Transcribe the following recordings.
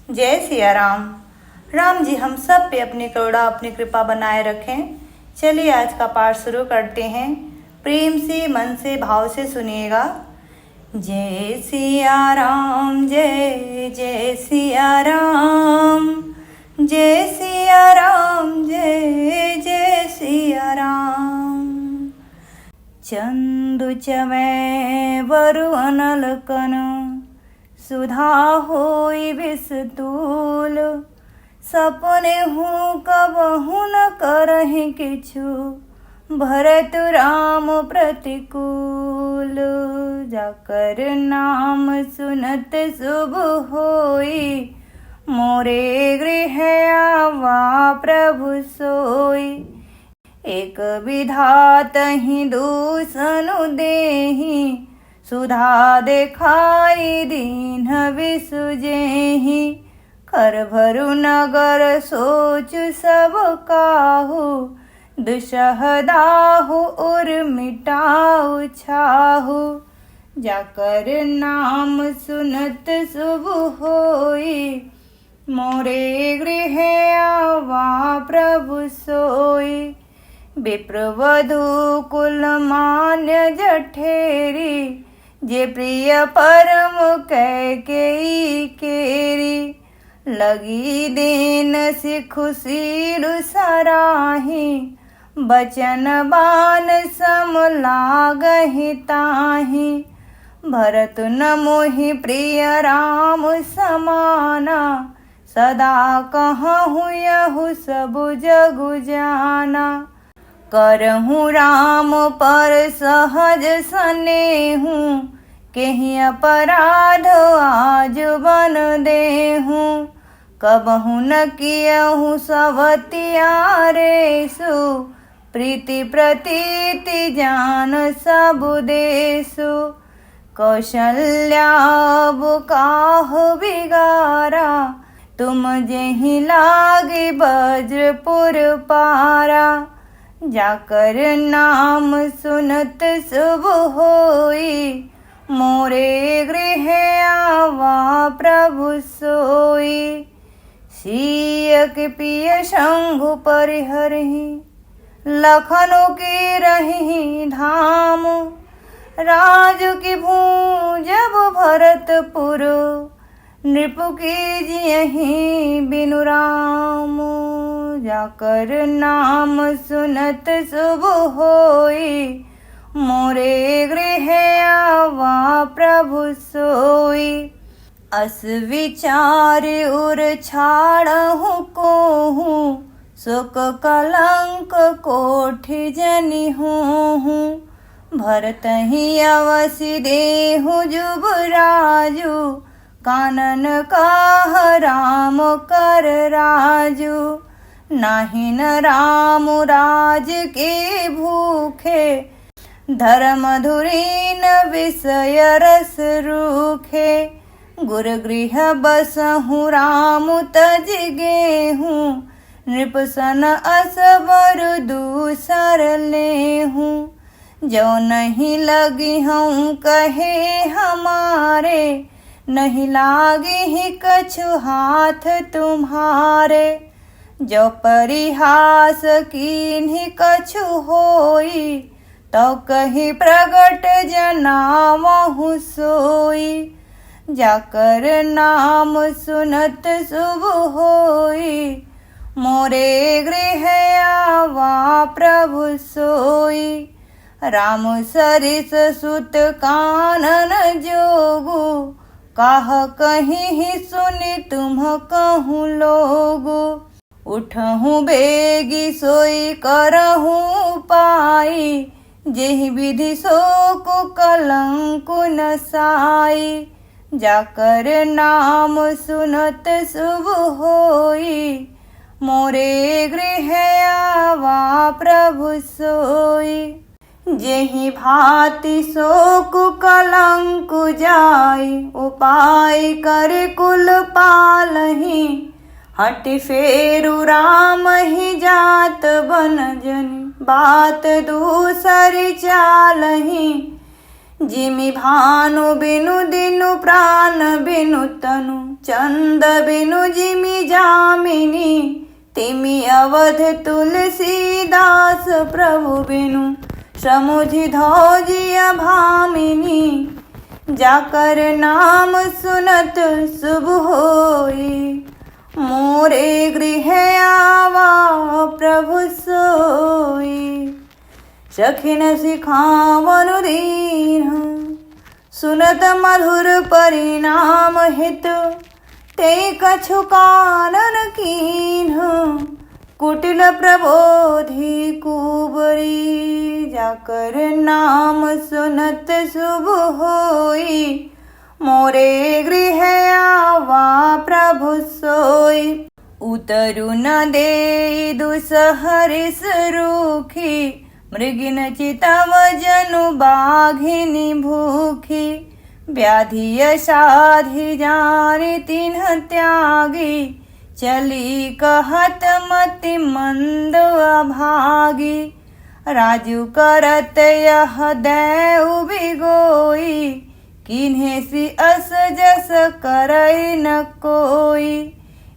जय सिया राम। राम जी हम सब पे अपनी करुणा अपनी कृपा बनाए रखें। चलिए आज का पाठ शुरू करते हैं। प्रेम से मन से भाव से सुनिएगा। जय सिया राम जय जय सिया राम, जय सिया राम जय जय सिया राम। चंदु चमै वरु अनलकन, सुधा होई विस्तूल। सपने हूँ कबहु न करहि किछु, भरत राम प्रतिकूल। जाकर नाम सुनत शुभ होई, मोरे गृह आवा प्रभु सोई। एक विधातहि दूसनु देहि, सुधा देखाई दीन विसुजेहि। कर भरु नगर सोचु सब काहू, दुसह दाहु उर मिटाऊ छाहू। जाकर नाम सुनत शुभ होई, मोरे गृह आवा प्रभु सोई। विप्रवधु कुल मान्य जठेरी, जे प्रिय परम कैकेयी केरी। लगी दीन सिखुशील सराही, बचन बान सम लागहि ताहि। भरत न मोहि प्रिय राम समाना, सदा कहूँ यहु सब जगु जाना। करहूँ राम पर सहज स्नेहु, केहि अपराध आज बन देहूँ। कबहु न कियहु सवतियारेषु, प्रीति प्रतीति जान सब देशु। कौशल्या अब काहु बिगारा, तुम जेहि लागी वज्रपुर पारा। जाकर नाम सुनत शुभ होई, मोरे गृह आवा प्रभु सोई। सिय के पिय शंभु परिहरहि, लखनऊ की रही धाम। राजु की भूँ जब भरतपुर, नृपु की जियहि बिनु राम। जाकर नाम सुनत शुभ होई, मोरे गृह आवा प्रभु सोई। अस विचार उर छाड़हु कोहूँ, सुख कलंक कोठि जनि होहूँ। भरतहि अवसि देहु जुबराजु, कानन काह राम कर राजु। नाहि न राम राज के भूखे, धर्म धुरीन विषय रस रूखे। गुर गृह बसहु राम तज गेहूँ, नृप सन असबर दूसर लेहूँ। जो नहीं लगी हूँ कहे हमारे, नहीं लागी ही कछु हाथ तुम्हारे। जो परिहास कीन्ही कछु होई, तो कही प्रगट जनावहु सोई। जाकर नाम सुनत शुभ होई, मोरे गृह आवा प्रभु सोई। राम सरिस सुत कानन जोगु, काह कहीं ही सुनि तुम कहूँ लोगु। उठहूँ बेगी सोई करहूँ पाई, जेहि विधि सोकु कलंकु न साई। जाकर नाम सुनत शुभ होई, मोरे गृह आवा प्रभु सोई। जेहि भांति शोकु कलंकु जाई, उपाय कर कुल पालहि। हटि फेरु राम ही जात बन जनि, बात दूसरी चालहि। जिमि भानु बिनु दिनु प्राण बिनु तनु, चंद बिनु जिमि जामिनी, तिमि अवध तुलसीदास प्रभु बिनु, समुझि धौजिया भामिनी। जाकर नाम सुनत शुभ होई, मोरे गृह आवा प्रभु सोई। सखिन सिखावनु दीन, सुनत मधुर परिणाम हित, ते कछु कानन कीन्ह। कुटिल प्रबोधि कुबरी, जाकर नाम सुनत शुभ होई, मोरे गृह आवा प्रभु सोई। उतरु न दे दुसहरिस रूखी, मृगिन चितव जनु बाघिनी भूखी। व्याधि साधि जानि तिन्ह त्यागी, चली कहत मति मंद अभागी। राजू करत यह दैव बिगोई, किन्हे सी अस जस करई न कोई।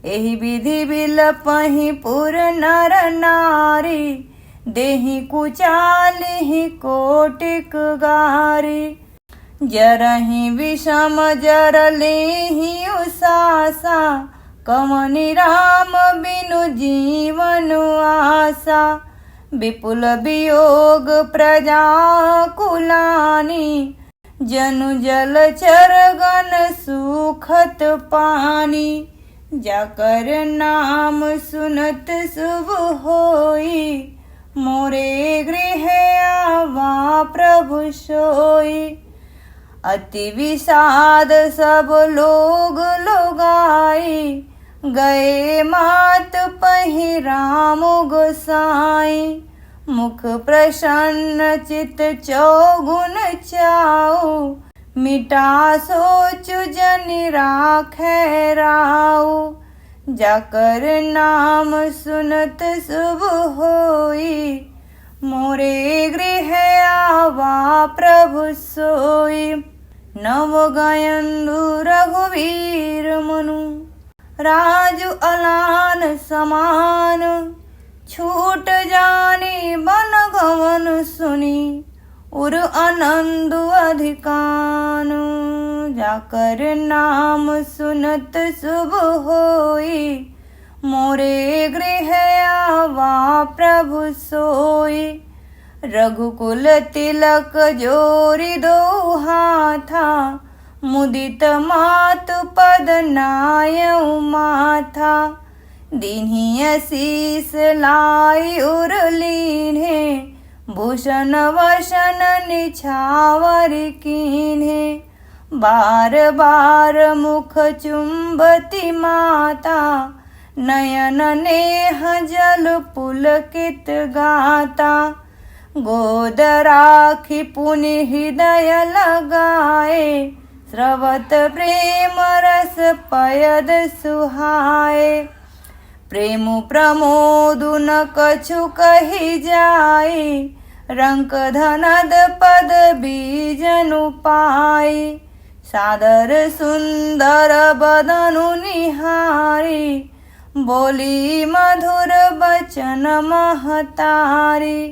एहि विधि बिलपहि पुर नर नारी, देहि कुचालिहि कोटिक गारी। जरहि विषम जरलेहि उसासा, कमनि राम बिनु जीवन आशा। विपुल वियोग प्रजा कुलानी, जनु जलचर गण सुखत पानी। जाकर नाम सुनत शुभ होई, मोरे गृह आवा प्रभु सोई। अति विषाद सब लोग लोगाई, गए मात पहि राम गोसाई। मुख प्रसन्न चित चौगुन चाऊ, मिटा सोचु जनि राखै राऊ। जाकर नाम सुनत शुभ होई, मोरे गृह आवा प्रभु सोई। नव गयंदु रघुवीर मनु, राजु अलान समान। छूट जानी बन गवन सुनी, उर आनंद अधिकान। जाकर नाम सुनत शुभ होई, मोरे गृह आवा प्रभु सोई। रघुकुल तिलक जोरी दो हाथा, मुदित मातु पद नायउ माथा। दीन्हि शीस लाई उर लीन्हे, भूषण वसन निछावर कीन्हे। बार बार मुख चुंबती माता, नयन नेह जल पुलकित गाता। गोद राखी पुनि हृदय लगाए, स्रवत प्रेम रस पयद सुहाए। प्रेम प्रमोदु न कछु कही जाई, रंक धनद पद बीजनु पाई। सादर सुंदर बदनु निहारी, बोली मधुर बचन महतारी।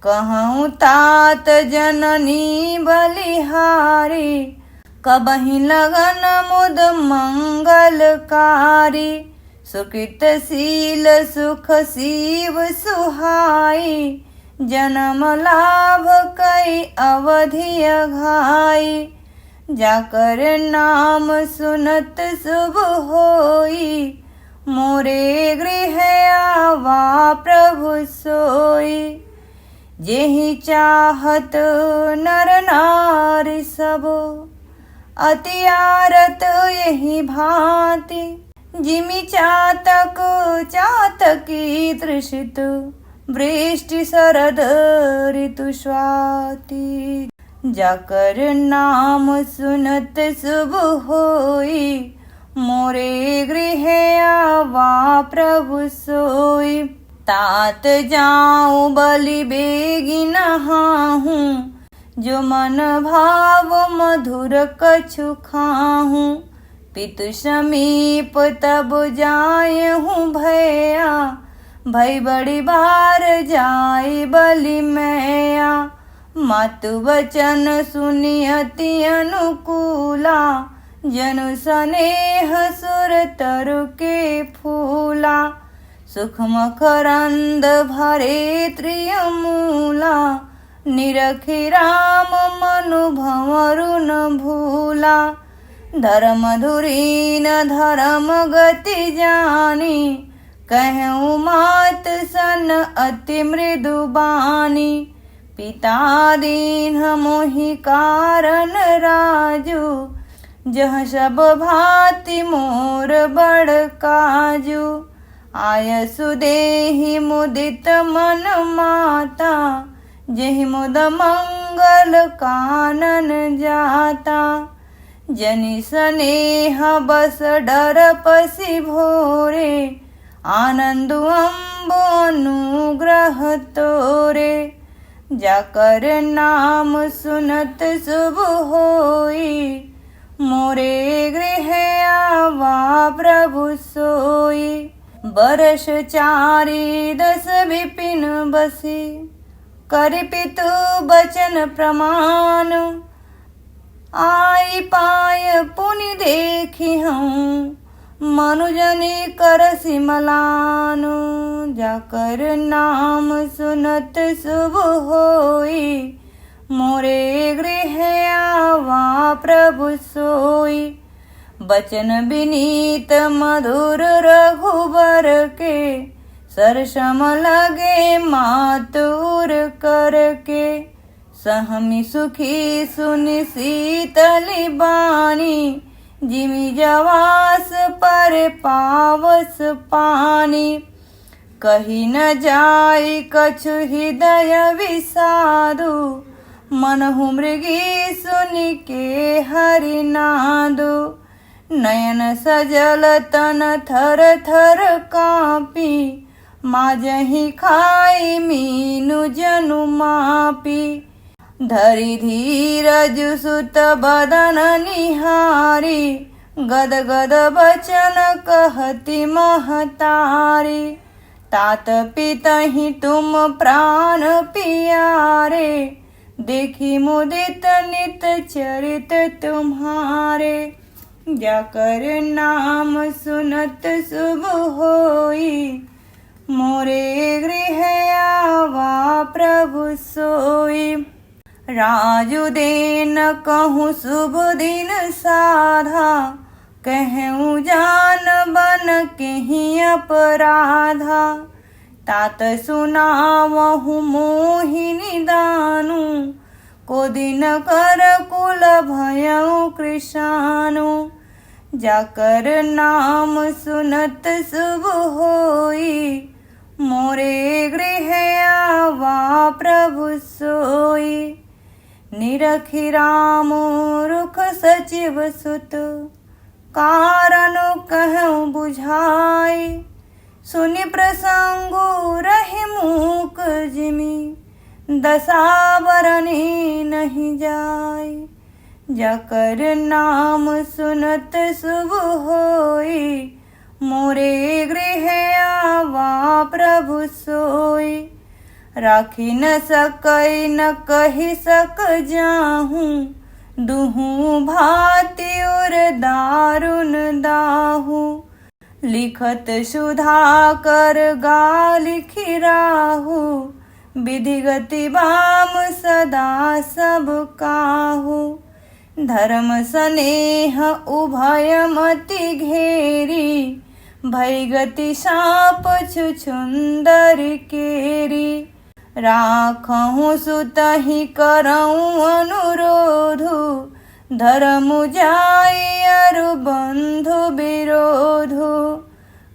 कहूँ तात जननी बलिहारी, कबहि लगन मुद मंगलकारी। सुकृत शील सुख शिव सुहाई, जन्म लाभ कई अवधि अघाई। जाकर नाम सुनत शुभ होई, मोरे गृह आवा प्रभु सोई। जेहि चाहत नर नारी सब, अति आरत यही भांति। जिमि चातक चातकी तृषित, वृष्टि शरद ऋतु स्वाति। जाकर नाम सुनत शुभ होई, मोरे गृह आवा प्रभु सोई। तात जाऊं बलि बेगी नहाहूँ, जो मन भाव मधुर कछु खाहूँ। पितु समीप तब जाय हूँ भैया, भई बड़ी बार जाई बलि मैया। मातु वचन सुनी अति अनुकूला, जनु स्नेह सुर तरु के फूला। सुख मकरंद भरे त्रियमूला, निरखि राम मनु भंवरु न भूला। धर्म धुरीन धर्म गति जानी, कहूँ मात सन अति मृदु बानी। पिता दीन मोहि कारण राजू, जह सब भांति मोर बड़ काजू। आयसु देहि मुदित मन माता, जेहि मुद मंगल कानन जाता। जनि स्नेह बस डर पसी भोरे, आनंद अम्बु अनुग्रह तोरे। जाकर नाम सुनत शुभ होई, मोरे गृह आवा प्रभु सोई। बरस चारि दस विपिन बसी, करि पितु बचन प्रमाण। आई पाय पुनि देखी हूँ, मनुजनी कर सिमलानु। जाकर नाम सुनत शुभ होई, मोरे गृह आवा प्रभु सोई। बचन विनीत मधुर रघुबर के, सरसम लगे मातुर करके। सहमी सुखी सुनि शीतली बानी, जिमि जवास पर पावस पानी। कही न जाय कछु हृदय विषादु, मनहु मृगी सुनि के हरि नादु। नयन सजल तन थर थर कापी, माजहि खाई मीनु जनु मापी। धरि धीरज सुत बदन निहारी, गद गद बचन कहती महतारी। तात पितहि तुम प्राण पियारे, देखी मुदित नित चरित तुम्हारे। जाकर नाम सुनत शुभ होई, मोरे गृह आवा प्रभु सोई। राजु देन कहूँ शुभ दिन साधा, कहूँ जान बन केहि अपराधा। तात सुनावहु मोहिनी दानु, को दिन कर कुल भयउ कृशानु। जाकर नाम सुनत शुभ होई, मोरे गृह आवा प्रभु सोई। निरखि राम रुख सचिव सुत, कारण कहूँ बुझाई। सुनि प्रसंगु रहि मूक जिमि, दशावरणी नहीं जाय। जाकर नाम सुनत शुभ होई, मोरे गृह आवा प्रभु सोई। राखी न सकई न कही सक जाहूँ, दुहूँ भांति उर दारुण दाहू। लिखत सुधा कर गा लिखि राहू, विधि गति बाम सदा सब काहू। धर्म स्नेह उभय मति घेरी, भय गति साप छुछुंदर केरी। राखहूँ सुतहि करऊँ अनुरोधु, धर्म जाय अरु बंधु विरोधु।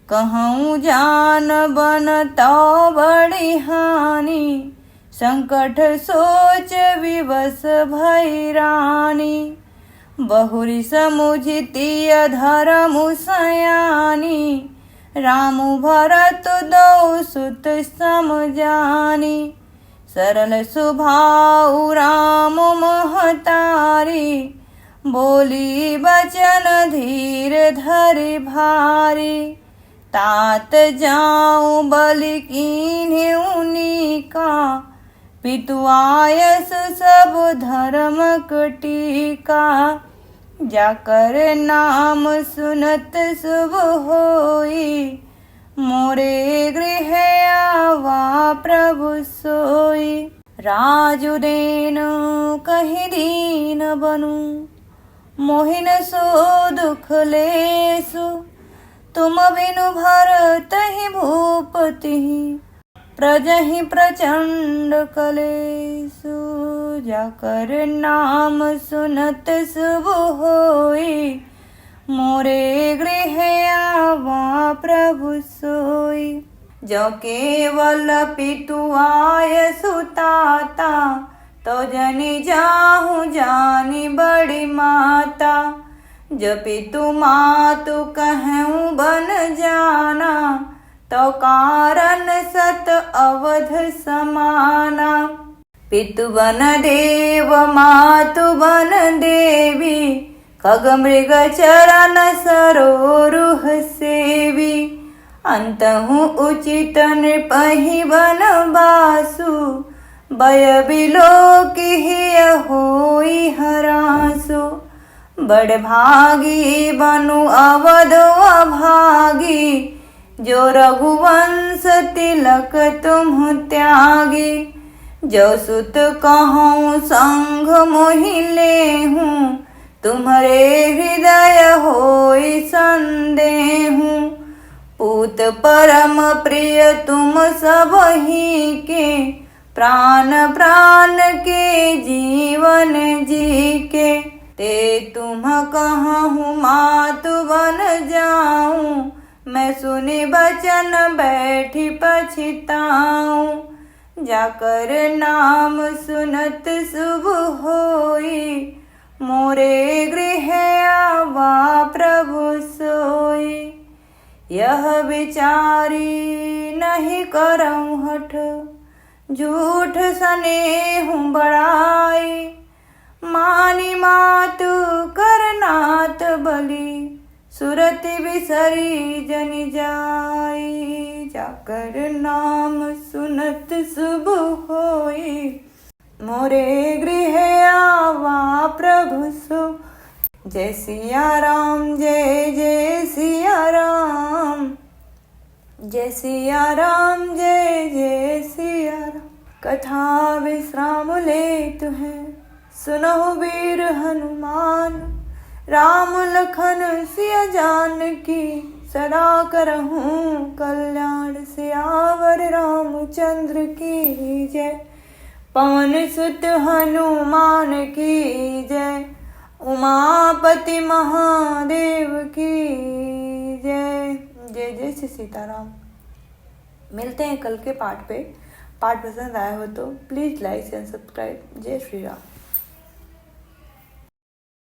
कहूँ जान बन तो बड़ी हानि, संकट सोच विवश भई रानी। बहुरी समुझिती अधर्म सयानी, रामु भरत दो सुत समझानी। सरल स्वभाव राम महतारी, बोली बचन धीर धरि भारी, तात जाऊं बलि कीन्हे उनिका, पितु आयस सब धर्म कटीका, जाकर नाम सुनत शुभ होई, मोरे गृह आवा प्रभु सोई। राजुदेन कहि दीन बनु, मोहिन सो दुख लेसु, तुम बिनु भरतहि भूपति, प्रजहि प्रचंड कलेसु, जाकर नाम सुनत शुभ होई, मोरे गृह आवा प्रभु सोई। जो केवल पितु आयसु ताता, तो जनि जाहु जानी बड़ी माता, जो पितु मातु कहूँ बन जाना, तो कारण सत अवध समाना। पितु बन देव मातु बन देवी, खग मृग चरण सरोरुह सेवी, अंतहु उचित नृपहि बन बासु, बय बिलोकिहि होई हरासु। बड़ भागी बनु अवध अभागी, जो रघुवंश तिलक तुम त्यागी, जो सुत कहूँ संग मोहि लेहूँ, तुम्हारे हृदय होई संदेहूँ। पूत परम प्रिय तुम सब ही के, प्राण प्राण के जीवन जी के, ते तुम कहूँ मातु बन जाऊं, मैं सुनि बचन बैठी पछिताऊं, जाकर नाम सुनत शुभ होई, मोरे गृह आवा प्रभु सोई। यह विचारी नहीं करऊं हठ, झूठ स्नेह बड़ाई, मानी मातु करनाथ बलि, सुरति बिसरी जनि जाई, जाकर नाम सुनत शुभ होई, मोरे गृह आवा प्रभु सो। जय सिया राम जय जय सिया राम, जय सिया राम जय जय सिया राम। कथा विश्राम लेत है, सुनहु वीर हनुमान, राम लखन सिया जानकी, सदा करहूँ कल्याण सियावर रामचंद्र की जय। पवन सुत हनुमान की जय, उमापति महादेव की जय। जय जय श्री सीताराम। मिलते हैं कल के पाठ पे। पाठ पसंद आया हो तो प्लीज़ लाइक एंड सब्सक्राइब। जय श्री राम।